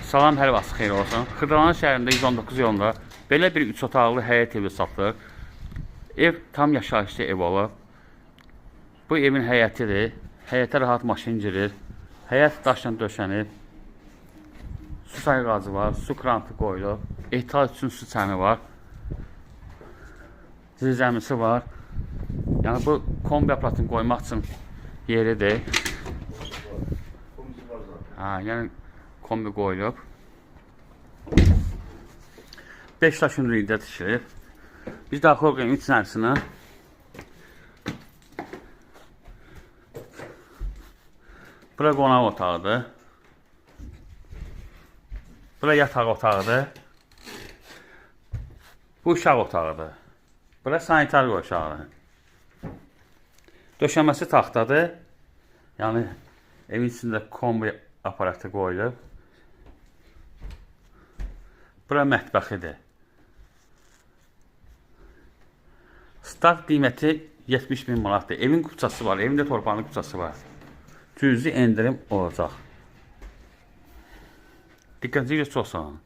Salam, hər vaxt xeyir olsun. Xırdalan şəhərində 119 yolunda belə bir 3 otaqlı həyət evi satılır. Ev tam yaşayışlı ev olub. Bu evin həyətidir. Həyətə rahat maşın girir. Həyət daşla döşənib. Su sayğacı var, su krantı qoyulub. Ehtiyac üçün su çəni var. Zirzəmisi var. Yəni bu kombi aparatını qoymaq üçün yeridir. Yəni kombi qoyulub. 5 daş hündürlükdə tikilib. Biz daxil olqayım içərisinə. Bura qonaq otağıdır. Bura yataq otağıdır. Bu uşaq otağıdır. Bura sanitar qoşağıdır. Döşəməsi taxtadır. Yəni evin içində kombi aparatı qoyulub. Bura mətbəxidir. Start qiyməti 70.000 manatdır. Evin kupçası var, evin də torpağının kupçası var. Cüzi endirim olacaq. Diqqətinizə görə çox sağ olun.